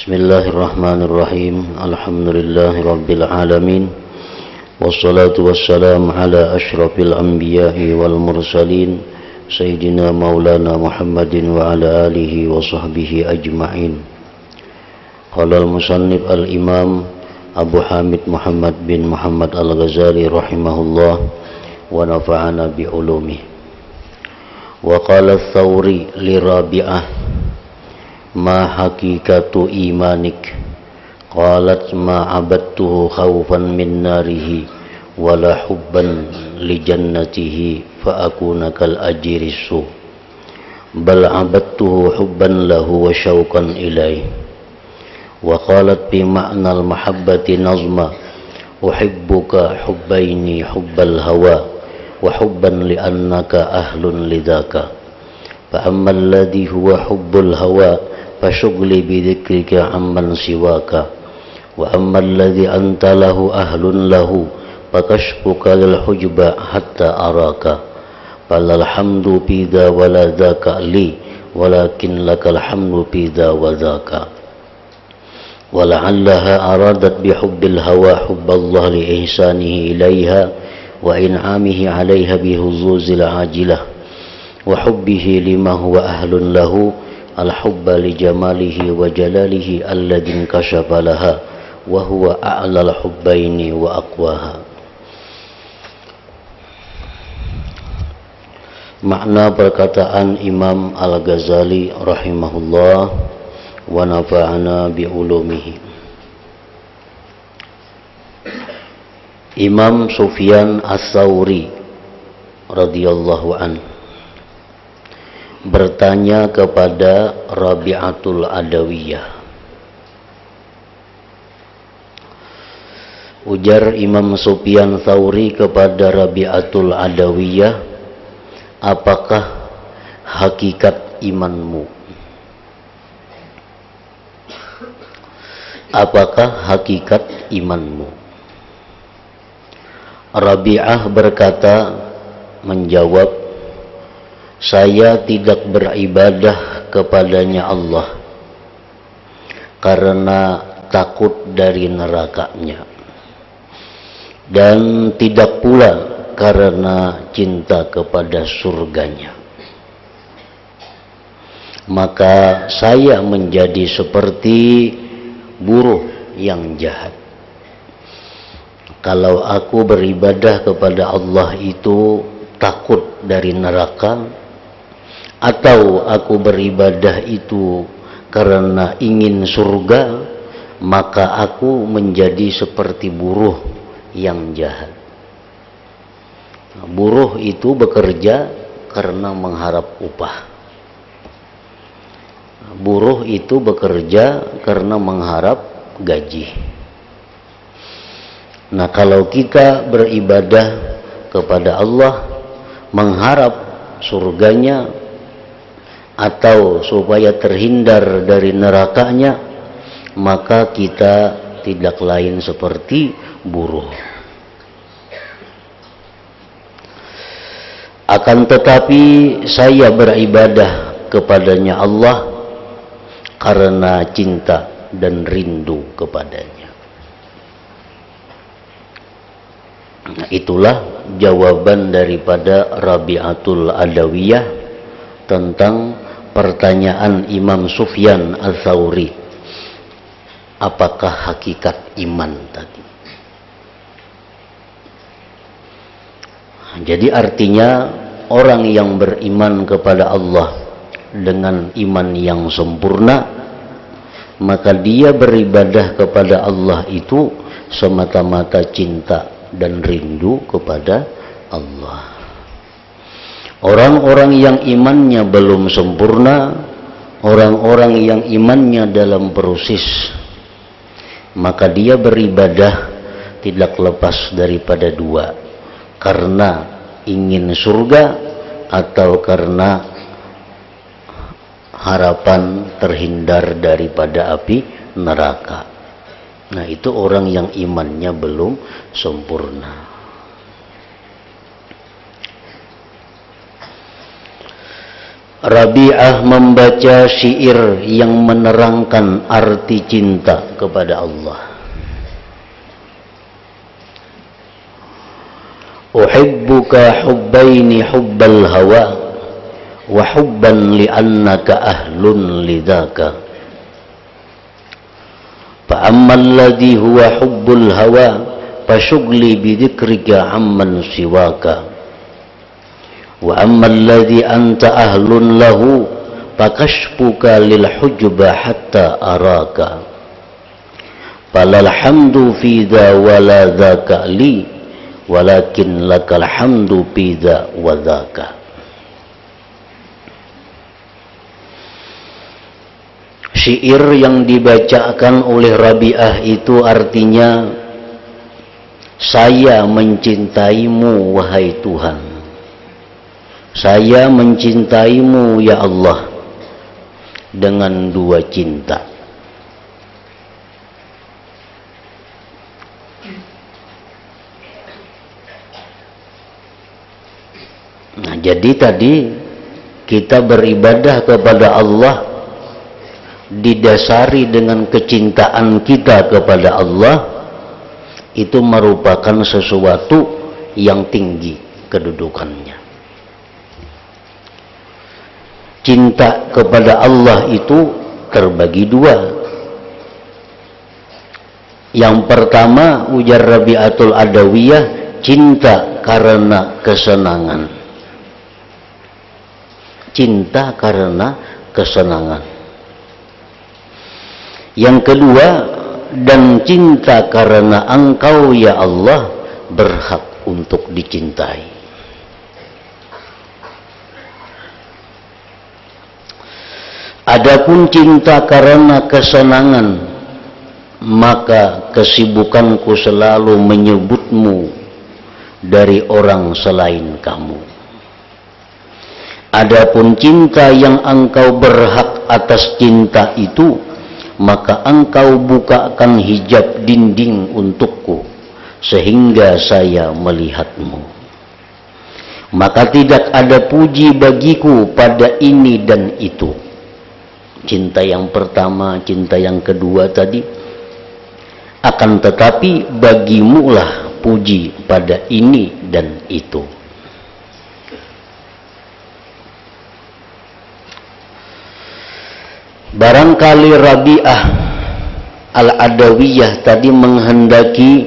Bismillahirrahmanirrahim. Alhamdulillahirabbil alamin. Wassalatu wassalamu ala asyrafil anbiya'i wal mursalin sayyidina maulana Muhammadin wa ala alihi wa sahbihi ajma'in. Qala al-musannif al-imam Abu Hamid Muhammad bin Muhammad al-Ghazali rahimahullah wa nafa'ana bi ulumih. Wa qala ats-Tsauri li Rabi'ah ma hakikatu imanik, qalat ma abadtuhu khawfan min narihi wala hubban li jannatihi fa akuna kal ajirisu bal abadtuhu hubban lahu wa syauqan ilaih. Wa qalat bi ma'nal mahabbati nazma uhibbuka hubbaini hubbal hawa wa hubban li annaka ahlun lidhaka fa amma alladhi huwa hubbul hawa فشغلي بذكرك عمن سواك وأما الذي أنت له أهل له فكشفك للحجب حتى أراك فلا الحمد في ذا ولا ذاك لي ولكن لك الحمد في ذا وذاك. ولعلها أرادت بحب الهوى حب الله لإحسانه إليها وإنعامه عليها بهزوز العاجلة وحبه لما هو أهل له الحب لجماله وجلاله الذي انكشف لها وهو أعلى الحبين وأقواها. Makna perkataan Imam Al-Ghazali rahimahullah wa nafa'ana bi ulumihi. Imam Sufyan Ats-Tsauri radhiyallahu anhu bertanya kepada Rabi'atul Adawiyah. Ujar Imam Sufyan Tsauri kepada Rabi'atul Adawiyah, apakah hakikat imanmu? Apakah hakikat imanmu? Rabi'ah berkata, menjawab, saya tidak beribadah kepadanya Allah karena takut dari nerakanya, dan tidak pula karena cinta kepada surganya. Maka saya menjadi seperti buruh yang jahat. Kalau aku beribadah kepada Allah itu takut dari neraka, atau aku beribadah itu karena ingin surga, maka aku menjadi seperti buruh yang jahat. Buruh itu bekerja karena mengharap upah. Buruh itu bekerja karena mengharap gaji. Nah, kalau kita beribadah kepada Allah mengharap surganya atau supaya terhindar dari nerakanya, maka kita tidak lain seperti buruh. Akan tetapi saya beribadah kepadanya Allah karena cinta dan rindu kepadanya. Nah, itulah jawaban daripada Rabi'atul Adawiyah tentang pertanyaan Imam Sufyan Ats-Tsauri, apakah hakikat iman tadi. Jadi artinya orang yang beriman kepada Allah dengan iman yang sempurna, maka dia beribadah kepada Allah itu semata-mata cinta dan rindu kepada Allah. Orang-orang yang imannya belum sempurna, orang-orang yang imannya dalam proses, maka dia beribadah tidak lepas daripada dua, karena ingin surga atau karena harapan terhindar daripada api neraka. Nah, itu orang yang imannya belum sempurna. Rabi'ah membaca syair yang menerangkan arti cinta kepada Allah. Uhibbuka hubbaini hubbal hawa wa hubban li'annaka ahlun lidhaka. Fa ammal ladhi huwa hubbul hawa fashugli bidhikrika amman siwaka. Wa ammal ladhi anta ahlun lahu fakashfuka lil hujba hatta araka. Falal hamdu fi dha wala dhaka li walakin lakal hamdu fi dha wa dhaka. Syair yang dibacakan oleh Rabi'ah itu artinya, saya mencintaimu wahai Tuhan, saya mencintaimu ya Allah dengan dua cinta. Nah, jadi tadi kita beribadah kepada Allah didasari dengan kecintaan kita kepada Allah, itu merupakan sesuatu yang tinggi kedudukannya. Cinta kepada Allah itu terbagi dua. Yang pertama, ujar Rabi'atul Adawiyah, cinta karena kesenangan. Cinta karena kesenangan. Yang kedua, dan cinta karena Engkau ya Allah berhak untuk dicintai. Adapun cinta karena kesenangan, maka kesibukanku selalu menyebutmu dari orang selain kamu. Adapun cinta yang engkau berhak atas cinta itu, maka engkau bukakan hijab dinding untukku sehingga saya melihatmu. Maka tidak ada puji bagiku pada ini dan itu. Cinta yang pertama, cinta yang kedua tadi. Akan tetapi bagimulah puji pada ini dan itu. Barangkali Rabi'ah Al-Adawiyah tadi menghendaki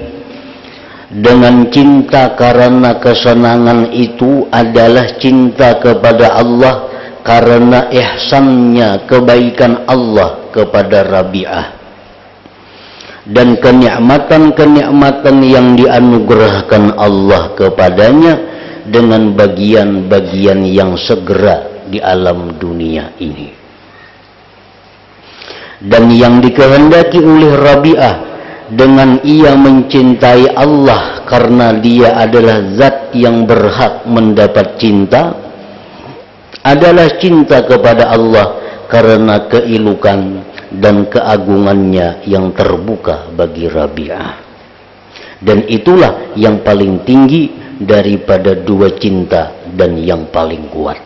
dengan cinta karena kesenangan itu adalah cinta kepada Allah karena ihsannya, kebaikan Allah kepada Rabi'ah, dan kenikmatan-kenikmatan yang dianugerahkan Allah kepadanya dengan bagian-bagian yang segera di alam dunia ini. Dan yang dikehendaki oleh Rabi'ah dengan ia mencintai Allah karena dia adalah zat yang berhak mendapat cinta, adalah cinta kepada Allah karena keilukan dan keagungannya yang terbuka bagi Rabi'ah. Dan itulah yang paling tinggi daripada dua cinta dan yang paling kuat.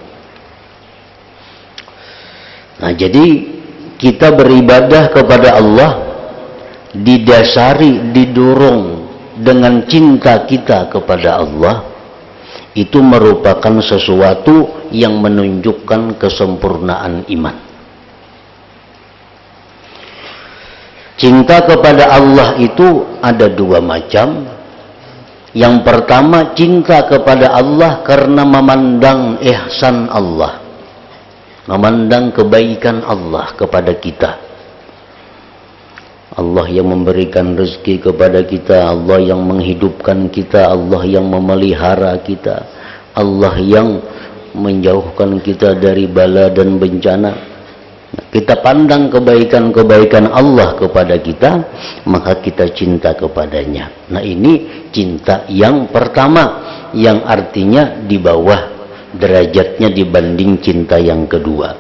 Nah, jadi kita beribadah kepada Allah didasari, didorong dengan cinta kita kepada Allah, itu merupakan sesuatu yang menunjukkan kesempurnaan iman. Cinta kepada Allah itu ada dua macam. Yang pertama, cinta kepada Allah karena memandang ihsan Allah, memandang kebaikan Allah kepada kita. Allah yang memberikan rezeki kepada kita, Allah yang menghidupkan kita, Allah yang memelihara kita, Allah yang menjauhkan kita dari bala dan bencana. Kita pandang kebaikan-kebaikan Allah kepada kita, maka kita cinta kepadanya. Nah, ini cinta yang pertama, yang artinya di bawah derajatnya dibanding cinta yang kedua.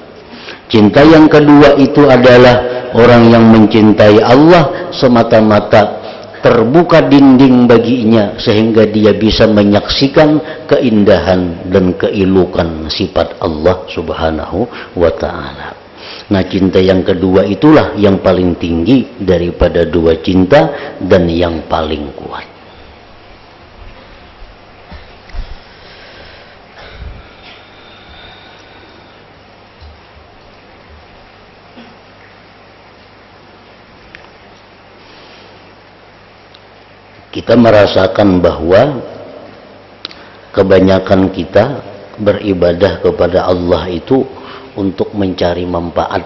Cinta yang kedua itu adalah orang yang mencintai Allah semata-mata terbuka dinding baginya sehingga dia bisa menyaksikan keindahan dan keelukan sifat Allah Subhanahu wa ta'ala. Nah, cinta yang kedua itulah yang paling tinggi daripada dua cinta dan yang paling kuat. Kita merasakan bahwa kebanyakan kita beribadah kepada Allah itu untuk mencari manfaat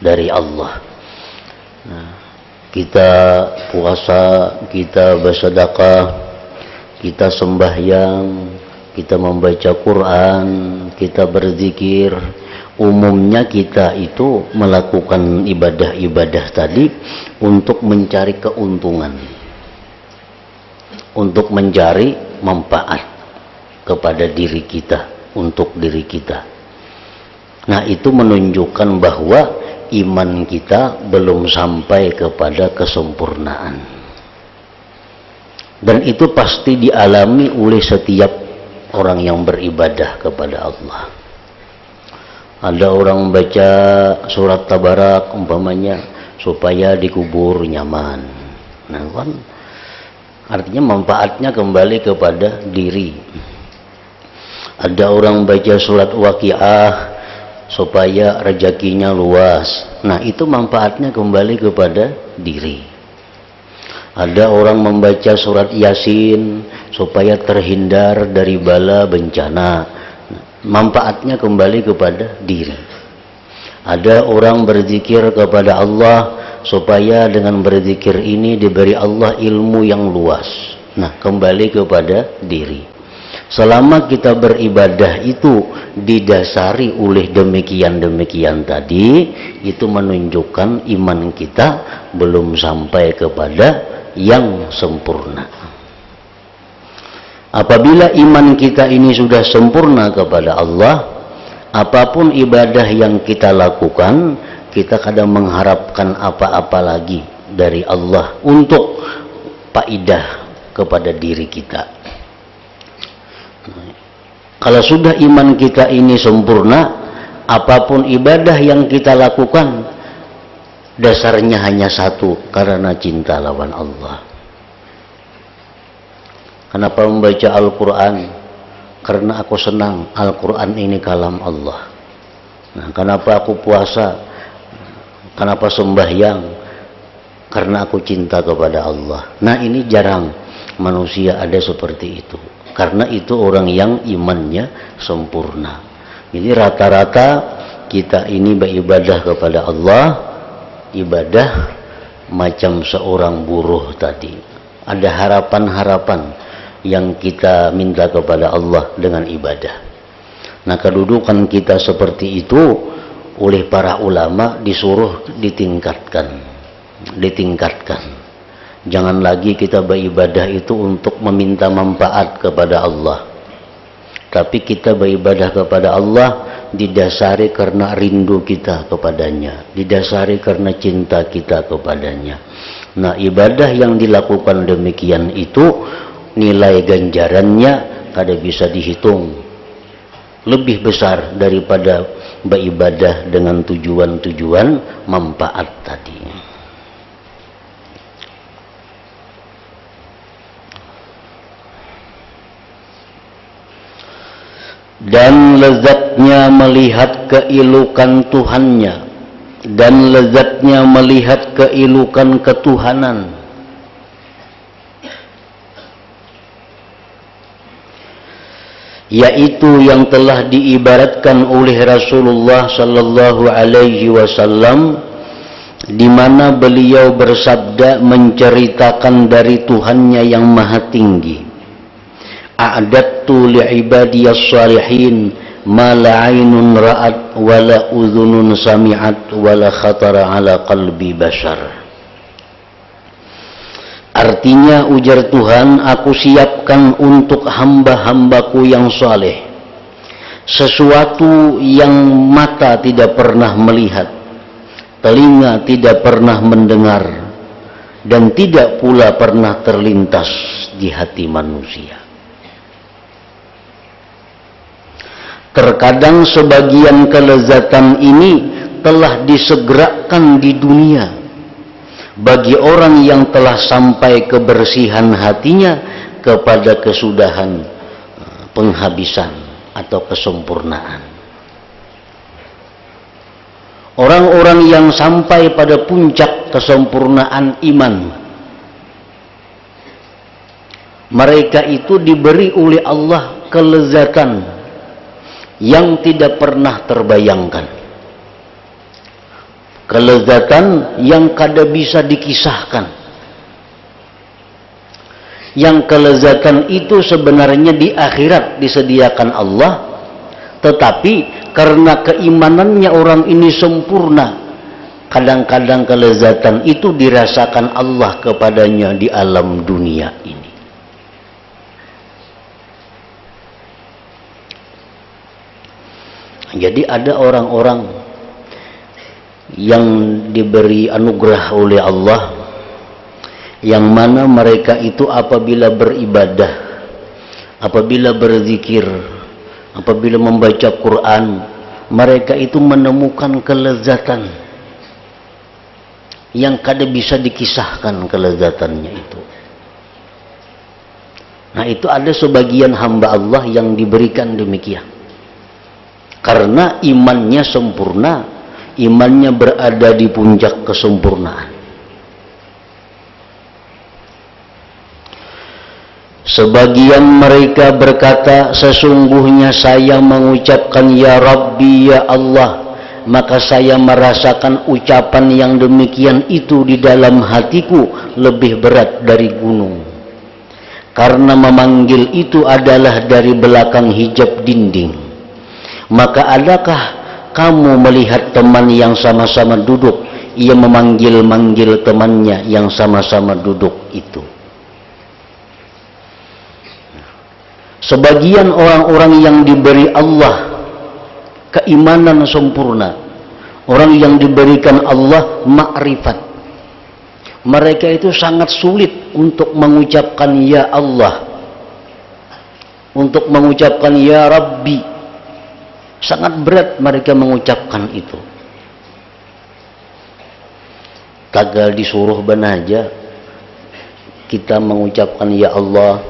dari Allah. Nah, kita puasa, kita bersedekah, kita sembahyang, kita membaca Quran, kita berzikir. Umumnya kita itu melakukan ibadah-ibadah tadi untuk mencari keuntungan, untuk mencari manfaat kepada diri kita, untuk diri kita. Nah, itu menunjukkan bahwa iman kita belum sampai kepada kesempurnaan. Dan itu pasti dialami oleh setiap orang yang beribadah kepada Allah. Ada orang baca surat Tabarak umpamanya supaya dikubur nyaman. Nah, kan artinya manfaatnya kembali kepada diri. Ada orang baca surat Waqiah supaya rezekinya luas. Nah, itu manfaatnya kembali kepada diri. Ada orang membaca surat Yasin supaya terhindar dari bala bencana. Manfaatnya kembali kepada diri. Ada orang berzikir kepada Allah supaya dengan berzikir ini diberi Allah ilmu yang luas. Nah, kembali kepada diri. Selama kita beribadah itu didasari oleh demikian-demikian tadi, itu menunjukkan iman kita belum sampai kepada yang sempurna. Apabila iman kita ini sudah sempurna kepada Allah, apapun ibadah yang kita lakukan, kita kadang mengharapkan apa-apa lagi dari Allah untuk faidah kepada diri kita. Kalau sudah iman kita ini sempurna, apapun ibadah yang kita lakukan, dasarnya hanya satu, karena cinta lawan Allah. Kenapa membaca Al-Quran? Karena aku senang Al-Quran ini kalam Allah. Nah, kenapa aku puasa? Kenapa sembahyang? Karena aku cinta kepada Allah. Nah, ini jarang manusia ada seperti itu. Karena itu orang yang imannya sempurna. Jadi rata-rata kita ini beribadah kepada Allah, ibadah macam seorang buruh tadi. Ada harapan-harapan yang kita minta kepada Allah dengan ibadah. Nah, kedudukan kita seperti itu oleh para ulama disuruh ditingkatkan. Jangan lagi kita beribadah itu untuk meminta manfaat kepada Allah, tapi kita beribadah kepada Allah didasari karena rindu kita kepadanya, didasari karena cinta kita kepadanya. Nah, ibadah yang dilakukan demikian itu nilai ganjarannya kada bisa dihitung, lebih besar daripada beribadah dengan tujuan-tujuan manfaat tadi. Dan lezatnya melihat keilukan Tuhannya, dan lezatnya melihat keilukan ketuhanan. Yaitu yang telah diibaratkan oleh Rasulullah sallallahu alaihi wasallam, di mana beliau bersabda menceritakan dari Tuhannya yang maha tinggi. A'dattu li'ibadiyas salihin ma la 'ainun ra'at wa la udhunun sami'at wa la khatara 'ala qalbi bashar. Artinya, ujar Tuhan, aku siapkan untuk hamba-hambaku yang saleh sesuatu yang mata tidak pernah melihat, telinga tidak pernah mendengar, dan tidak pula pernah terlintas di hati manusia. Terkadang sebagian kelezatan ini telah disegerakan di dunia bagi orang yang telah sampai kebersihan hatinya kepada kesudahan penghabisan atau kesempurnaan. Orang-orang yang sampai pada puncak kesempurnaan iman, mereka itu diberi oleh Allah kelezatan yang tidak pernah terbayangkan, kelezatan yang kada bisa dikisahkan, yang kelezatan itu sebenarnya di akhirat disediakan Allah, tetapi karena keimanannya orang ini sempurna, kadang-kadang kelezatan itu dirasakan Allah kepadanya di alam dunia ini. Jadi ada orang-orang yang diberi anugerah oleh Allah, yang mana mereka itu apabila beribadah, apabila berzikir, apabila membaca Quran, mereka itu menemukan kelezatan yang kada bisa dikisahkan kelezatannya itu. Nah, itu ada sebagian hamba Allah yang diberikan demikian. Karena imannya sempurna, imannya berada di puncak kesempurnaan. Sebagian mereka berkata, sesungguhnya saya mengucapkan ya Rabbi ya Allah, maka saya merasakan ucapan yang demikian itu di dalam hatiku lebih berat dari gunung. Karena memanggil itu adalah dari belakang hijab dinding. Maka adakah kamu melihat teman yang sama-sama duduk, ia memanggil-manggil temannya yang sama-sama duduk itu? Sebagian orang-orang yang diberi Allah keimanan sempurna, orang yang diberikan Allah makrifat, mereka itu sangat sulit untuk mengucapkan ya Allah, untuk mengucapkan ya Rabbi. Sangat berat mereka mengucapkan itu. Tagal disuruh benaja kita mengucapkan ya Allah,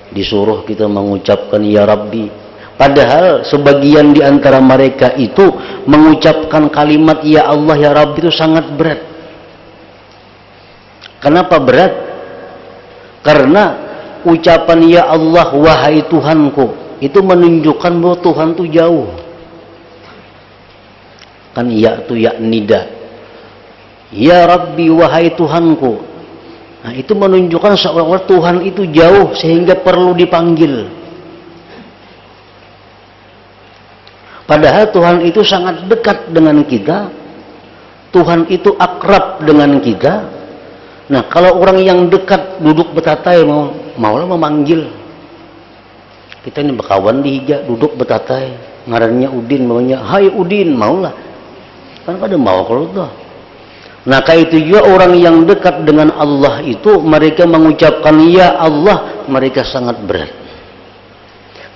disuruh kita mengucapkan ya Rabbi. Padahal sebagian di antara mereka itu mengucapkan kalimat ya Allah ya Rabbi itu sangat berat. Kenapa berat? Karena ucapan ya Allah wahai Tuhanku itu menunjukkan bahwa Tuhan itu jauh. Kan ya itu ya nida. Ya Rabbi wahai Tuhanku. Nah, itu menunjukkan seolah-olah Tuhan itu jauh sehingga perlu dipanggil. Padahal Tuhan itu sangat dekat dengan kita. Tuhan itu akrab dengan kita. Nah, kalau orang yang dekat duduk betatai maulah memanggil. Kita ini berkawan di hija, duduk betatai, ngarannya Udin, maunya hai Udin, maulah. Kan kada mau kalau tuh. Nah, kayak itu juga orang yang dekat dengan Allah itu, mereka mengucapkan ya Allah, mereka sangat berat.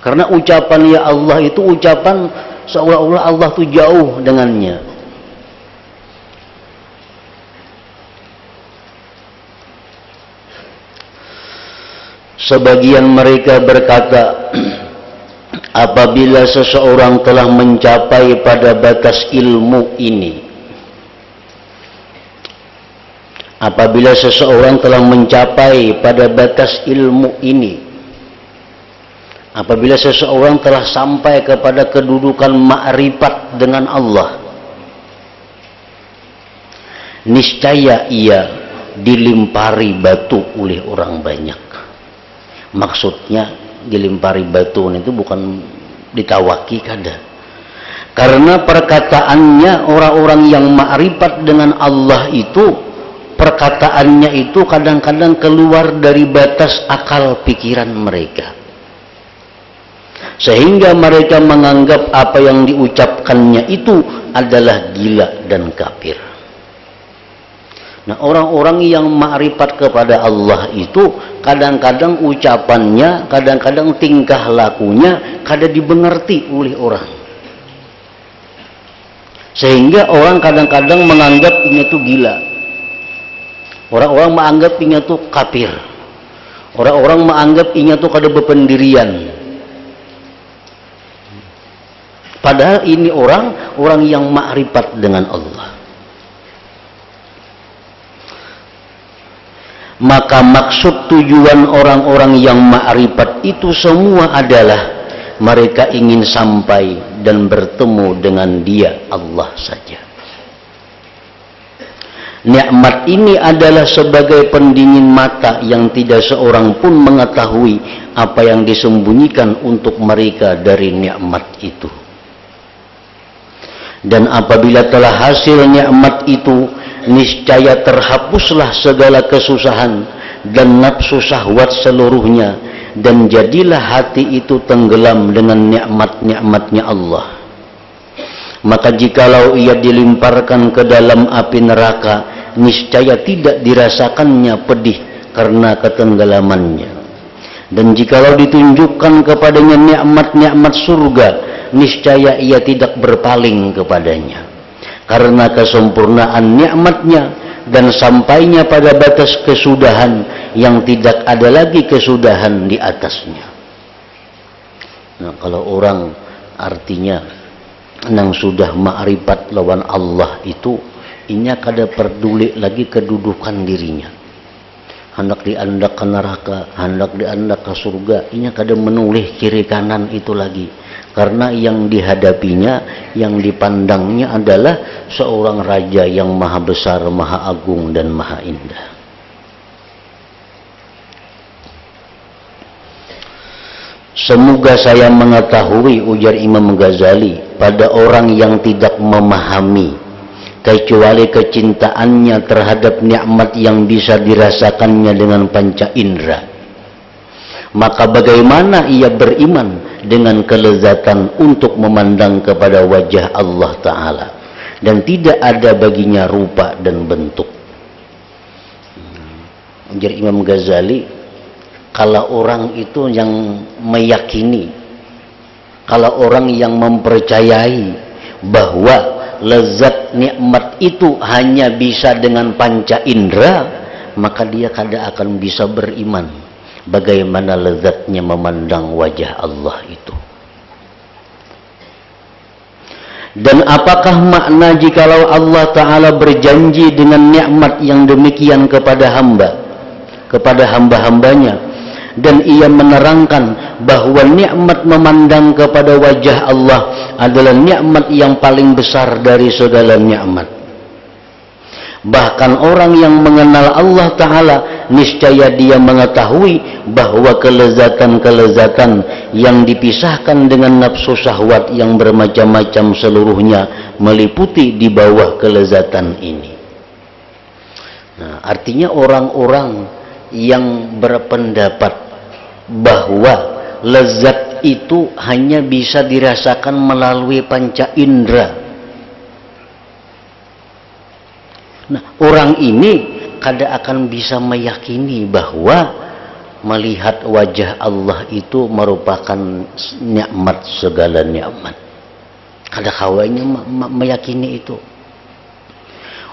Karena ucapan ya Allah itu ucapan seolah-olah Allah itu jauh dengannya. Sebagian mereka berkata, apabila seseorang telah mencapai pada batas ilmu ini, apabila seseorang telah mencapai pada batas ilmu ini, apabila seseorang telah sampai kepada kedudukan ma'rifat dengan Allah, niscaya ia dilimpari batu oleh orang banyak. Maksudnya dilimpari batu itu bukan ditawaki kada. Karena perkataannya orang-orang yang ma'rifat dengan Allah itu, perkataannya itu kadang-kadang keluar dari batas akal pikiran mereka. Sehingga mereka menganggap apa yang diucapkannya itu adalah gila dan kafir. Nah, orang-orang yang ma'rifat kepada Allah itu kadang-kadang ucapannya, kadang-kadang tingkah lakunya kada dimengerti oleh orang. Sehingga orang kadang-kadang menganggap ini tuh gila. Orang-orang menganggap ini tuh kafir. Orang-orang menganggap ini tuh kada berpendirian. Padahal ini orang yang ma'rifat dengan Allah. Maka maksud tujuan orang-orang yang ma'rifat itu semua adalah mereka ingin sampai dan bertemu dengan Dia, Allah saja. Nikmat ini adalah sebagai pendingin mata yang tidak seorang pun mengetahui apa yang disembunyikan untuk mereka dari nikmat itu. Dan apabila telah hasil nikmat itu, niscaya terhapuslah segala kesusahan dan nafsu syahwat seluruhnya, dan jadilah hati itu tenggelam dengan nikmat-nikmatnya Allah. Maka jikalau ia dilemparkan ke dalam api neraka, niscaya tidak dirasakannya pedih karena ketenggelamannya. Dan jikalau ditunjukkan kepadanya nikmat-nikmat surga, niscaya ia tidak berpaling kepadanya karena kesempurnaan nikmatnya dan sampainya pada batas kesudahan yang tidak ada lagi kesudahan di atasnya. Nah, kalau orang artinya nang sudah ma'rifat lawan Allah itu, inya kada peduli lagi kedudukan dirinya. Hendak diandak ke neraka, hendak diandak ke surga, inya kada menoleh kiri kanan itu lagi. Karena yang dihadapinya, yang dipandangnya adalah seorang raja yang maha besar, maha agung, dan maha indah. Semoga saya mengetahui, ujar Imam Ghazali, pada orang yang tidak memahami kecuali kecintaannya terhadap nikmat yang bisa dirasakannya dengan panca indera, maka bagaimana ia beriman dengan kelezatan untuk memandang kepada wajah Allah Ta'ala dan tidak ada baginya rupa dan bentuk. Jadi Imam Ghazali, kalau orang itu yang meyakini, kalau orang yang mempercayai bahwa lezat nikmat itu hanya bisa dengan panca indera, maka dia kada akan bisa beriman bagaimana lezatnya memandang wajah Allah itu. Dan apakah makna jikalau Allah Ta'ala berjanji dengan nikmat yang demikian kepada hamba-hambanya, dan ia menerangkan bahwa nikmat memandang kepada wajah Allah adalah nikmat yang paling besar dari segala nikmat. Bahkan orang yang mengenal Allah Ta'ala, niscaya dia mengetahui bahwa kelezatan-kelezatan yang dipisahkan dengan nafsu syahwat yang bermacam-macam seluruhnya meliputi di bawah kelezatan ini. Nah, artinya orang-orang yang berpendapat bahwa lezat itu hanya bisa dirasakan melalui panca indera. Nah, orang ini kada akan bisa meyakini bahwa melihat wajah Allah itu merupakan nikmat segala nikmat. Kada kawanya meyakini itu.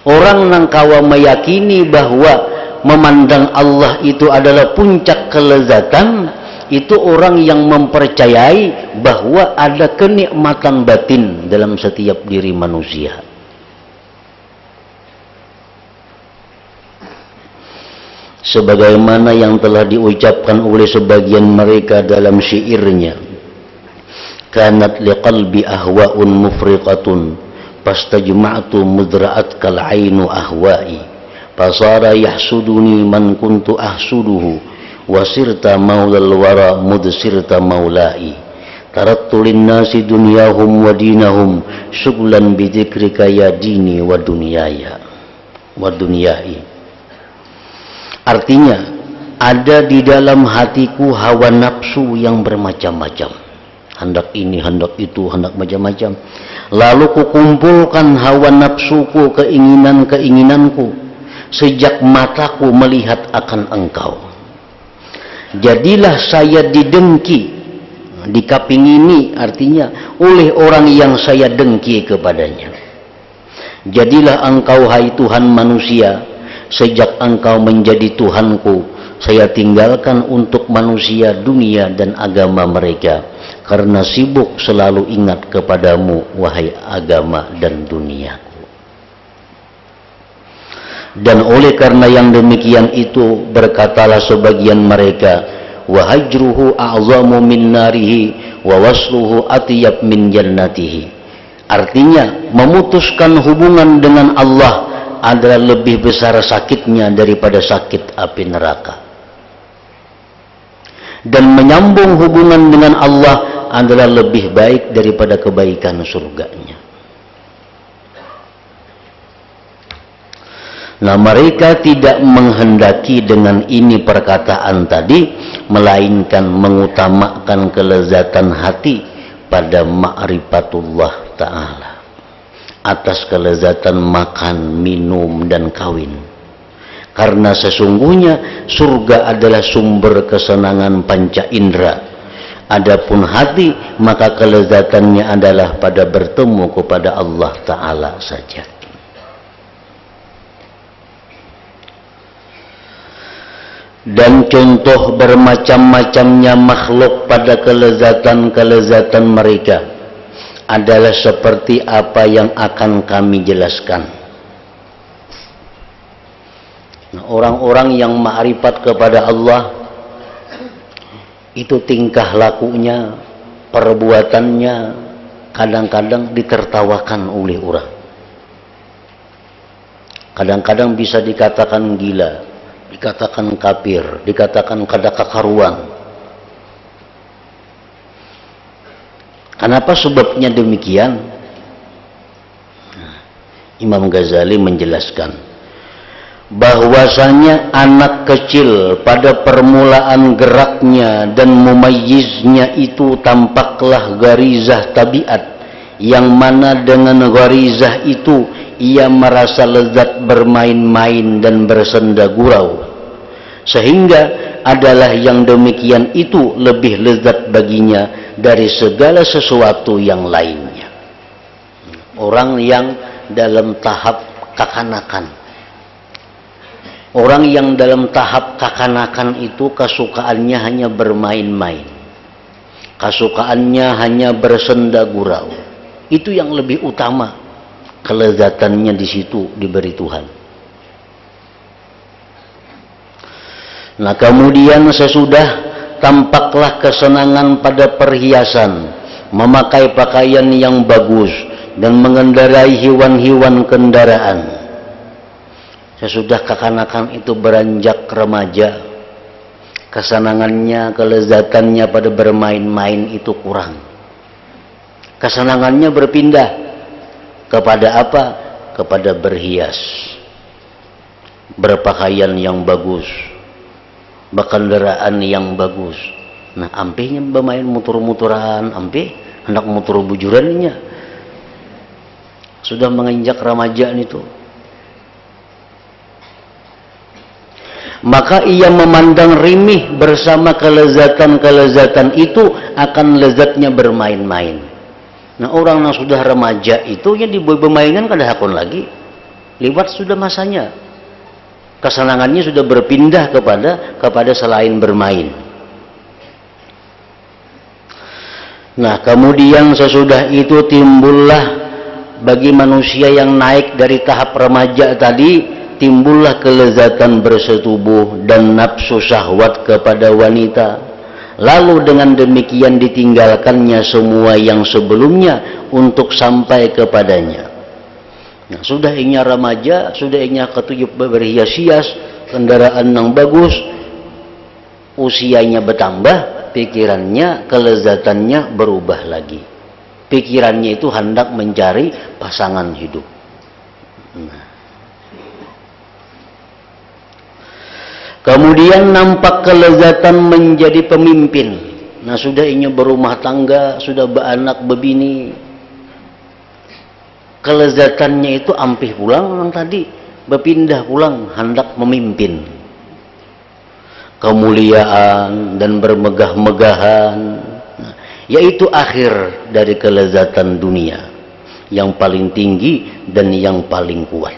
Orang nang kawa meyakini bahwa memandang Allah itu adalah puncak kelezatan, itu orang yang mempercayai bahwa ada kenikmatan batin dalam setiap diri manusia. Sebagaimana yang telah diucapkan oleh sebagian mereka dalam syairnya, kanat liqalbi ahwa'un mufriqatun fastajma'tu mudra'at kal ainu ahwa'i fasara yahsuduni man kuntu ahsuduhu wasirta maulal wara mudsirta maulai tarattu linnasi dunyahum wa dinahum syuglan bidzikrika ya dini wa dunyaya wa dunyai. Artinya, ada di dalam hatiku hawa nafsu yang bermacam-macam, hendak ini, hendak itu, hendak macam-macam. Lalu kukumpulkan hawa nafsuku, keinginan-keinginanku, sejak mataku melihat akan engkau. Jadilah saya didengki, dikapingini artinya oleh orang yang saya dengki kepadanya. Jadilah engkau hai Tuhan manusia, sejak engkau menjadi Tuhanku, saya tinggalkan untuk manusia dunia dan agama mereka, karena sibuk selalu ingat kepadamu, wahai agama dan duniaku. Dan oleh karena yang demikian itu, berkatalah sebagian mereka, wa hajruhu a'zamu min narihi wa wasluhu atyab min jannatihi. Artinya, memutuskan hubungan dengan Allah adalah lebih besar sakitnya daripada sakit api neraka. Dan menyambung hubungan dengan Allah adalah lebih baik daripada kebaikan surganya. Nah, mereka tidak menghendaki dengan ini perkataan tadi, melainkan mengutamakan kelezatan hati pada ma'rifatullah ta'ala atas kelezatan makan, minum, dan kawin. Karena sesungguhnya surga adalah sumber kesenangan panca indera. Adapun hati, maka kelezatannya adalah pada bertemu kepada Allah Ta'ala saja. Dan contoh bermacam-macamnya makhluk pada kelezatan-kelezatan mereka adalah seperti apa yang akan kami jelaskan. Nah, orang-orang yang ma'rifat kepada Allah itu tingkah lakunya, perbuatannya kadang-kadang ditertawakan oleh orang. Kadang-kadang bisa dikatakan gila, dikatakan kafir, dikatakan kada kakaruan. Kenapa sebabnya demikian? Imam Ghazali menjelaskan bahwasanya anak kecil pada permulaan geraknya dan mumayyiznya itu tampaklah garizah tabiat, yang mana dengan garizah itu ia merasa lezat bermain-main dan bersenda gurau, sehingga adalah yang demikian itu lebih lezat baginya dari segala sesuatu yang lainnya. Orang yang dalam tahap kakanakan, orang yang dalam tahap kakanakan itu kesukaannya hanya bermain-main, kesukaannya hanya bersenda gurau. Itu yang lebih utama, kelezatannya di situ diberi Tuhan. Nah, kemudian sesudah tampaklah kesenangan pada perhiasan, memakai pakaian yang bagus, dan mengendarai hewan-hewan kendaraan. Sesudah kekanakan itu beranjak remaja, kesenangannya, kelezatannya pada bermain-main itu kurang. Kesenangannya berpindah kepada apa? Kepada berhias, berpakaian yang bagus, berkendaraan yang bagus. Nah, ampihnya bermain motor-motoran, ampih hendak motor bujurannya. Sudah menginjak remaja itu. Maka ia memandang rimih bersama kelezatan-kelezatan itu akan lezatnya bermain-main. Nah, orang yang sudah remaja itu yang dibermainkan kada hakun lagi. Lewat sudah masanya. Kesenangannya sudah berpindah kepada selain bermain. Nah, kemudian sesudah itu timbullah bagi manusia yang naik dari tahap remaja tadi, timbullah kelezatan bersetubuh dan nafsu syahwat kepada wanita. Lalu dengan demikian ditinggalkannya semua yang sebelumnya untuk sampai kepadanya. Nah, sudah inya remaja, sudah inya ketujuh berhias-hias, kendaraan yang bagus, usianya bertambah, pikirannya, kelezatannya berubah lagi. Pikirannya itu hendak mencari pasangan hidup. Nah. Kemudian nampak kelezatan menjadi pemimpin. Nah, sudah inya berumah tangga, sudah beranak bebini. Kelezatannya itu ampih pulang orang tadi berpindah pulang hendak memimpin kemuliaan dan bermegah-megahan, yaitu akhir dari kelezatan dunia yang paling tinggi dan yang paling kuat.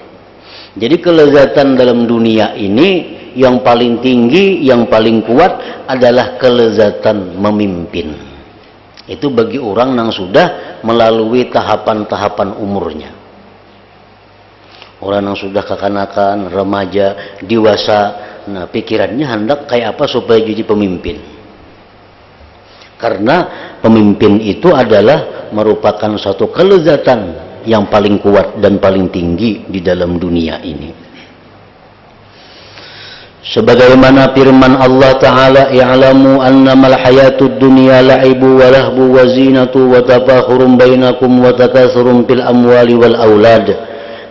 Jadi kelezatan dalam dunia ini yang paling tinggi, yang paling kuat adalah kelezatan memimpin. Itu bagi orang yang sudah melalui tahapan-tahapan umurnya. Orang yang sudah kekanakan, remaja, dewasa, nah pikirannya hendak kayak apa supaya jadi pemimpin. Karena pemimpin itu adalah merupakan satu kelezatan yang paling kuat dan paling tinggi di dalam dunia ini. Sebagaimana firman Allah Ta'ala, "I'lamu annamal hayatud dunya la'ibu wa lahbu wa zinatu wa tafakhurun bainakum wa takatsurun fil amwali wal aulad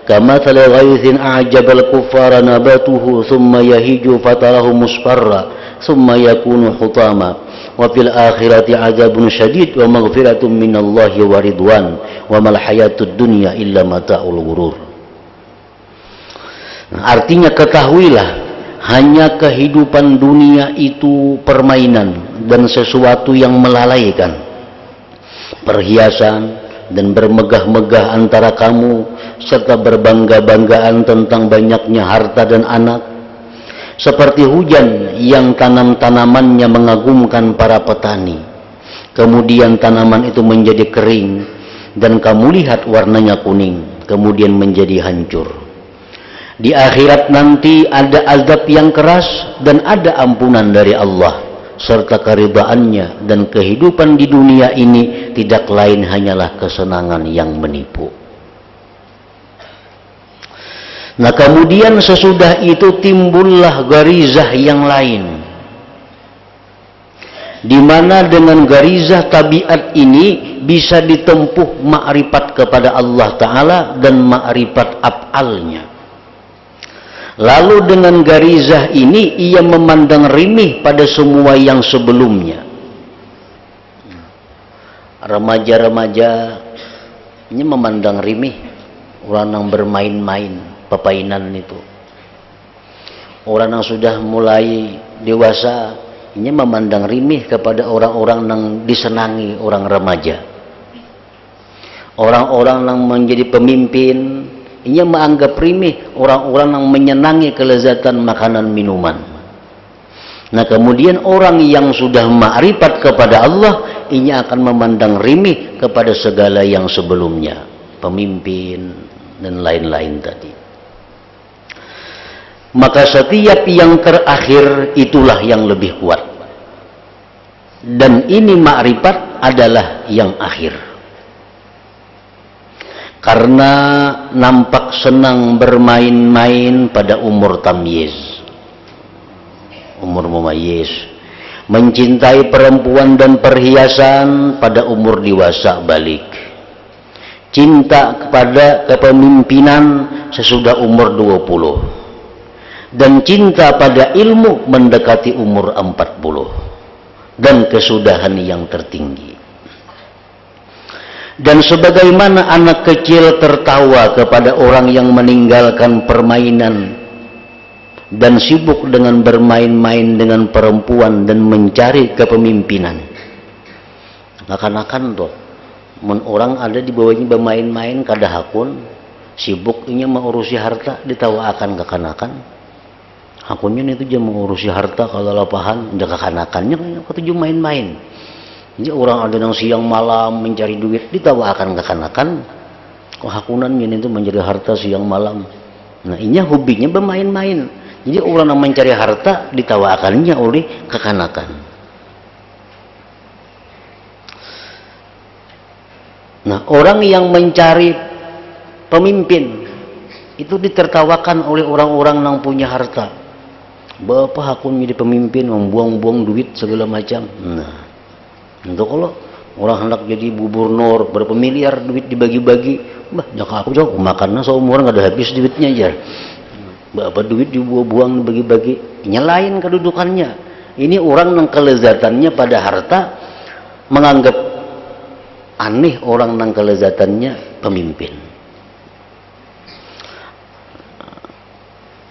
kamathali ghaithin a'jabal kuffara nabatuhu thumma yahiju fatarahu musfarra thumma yakunu hutama wa fil akhirati 'adzabun syadid wa maghfiratun minallahi wa ridwan wa mal hayatud dunya illa mata'ul ghurur." Artinya ketahuilah, hanya kehidupan dunia itu permainan dan sesuatu yang melalaikan. Perhiasan dan bermegah-megah antara kamu, serta berbangga-banggaan tentang banyaknya harta dan anak, seperti hujan yang tanam-tanamannya mengagumkan para petani. Kemudian tanaman itu menjadi kering, dan kamu lihat warnanya kuning, kemudian menjadi hancur. Di akhirat nanti ada azab yang keras dan ada ampunan dari Allah serta keridhaannya, dan kehidupan di dunia ini tidak lain hanyalah kesenangan yang menipu. Nah kemudian sesudah itu timbullah garizah yang lain, di mana dengan garizah tabiat ini bisa ditempuh ma'rifat kepada Allah Ta'ala dan ma'rifat af'alnya. Lalu dengan garizah ini ia memandang rimih pada semua yang sebelumnya. Remaja-remaja ini memandang rimih orang yang bermain-main, pepainan itu. Orang yang sudah mulai dewasa ini memandang rimih kepada orang-orang yang disenangi orang remaja. Orang-orang yang menjadi pemimpin ia menganggap rimih orang-orang yang menyenangi kelezatan makanan minuman. Nah kemudian orang yang sudah ma'rifat kepada Allah, ia akan memandang rimih kepada segala yang sebelumnya, pemimpin dan lain-lain tadi. Maka setiap yang terakhir itulah yang lebih kuat, dan ini ma'rifat adalah yang akhir. Karena nampak senang bermain-main pada umur tamyiz, umur mumayyiz, mencintai perempuan dan perhiasan pada umur dewasa balik, cinta kepada kepemimpinan sesudah umur 20, dan cinta pada ilmu mendekati umur 40, dan kesudahan yang tertinggi. Dan sebagaimana anak kecil tertawa kepada orang yang meninggalkan permainan dan sibuk dengan bermain-main dengan perempuan dan mencari kepemimpinan. Akan-akan tuh, orang ada di bawahnya bermain-main kadahakun, sibuknya mengurusi harta, ditawa akan kekanakan. Hakunnya itu dia mengurusi harta, kalau lapahan, udah kekanakannya ketujuh main-main. Jadi orang ada yang siang malam mencari duit, ditawakan kekanakan. Kehakunannya itu menjadi harta siang malam. Nah ini hobinya bermain-main. Jadi orang yang mencari harta ditawakannya oleh kekanakan. Nah orang yang mencari pemimpin itu ditertawakan oleh orang-orang yang punya harta. Bapak aku menjadi pemimpin, membuang-buang duit segala macam. Nah untuk kalau orang hendak jadi gubernur, berapa miliar duit dibagi-bagi, bah jangan aku jauh makannya seumur nggak ada habis duitnya aja. Berapa duit dibuang dibagi-bagi, nyalain kedudukannya. Ini orang yang kelezatannya pada harta menganggap aneh orang yang kelezatannya pemimpin.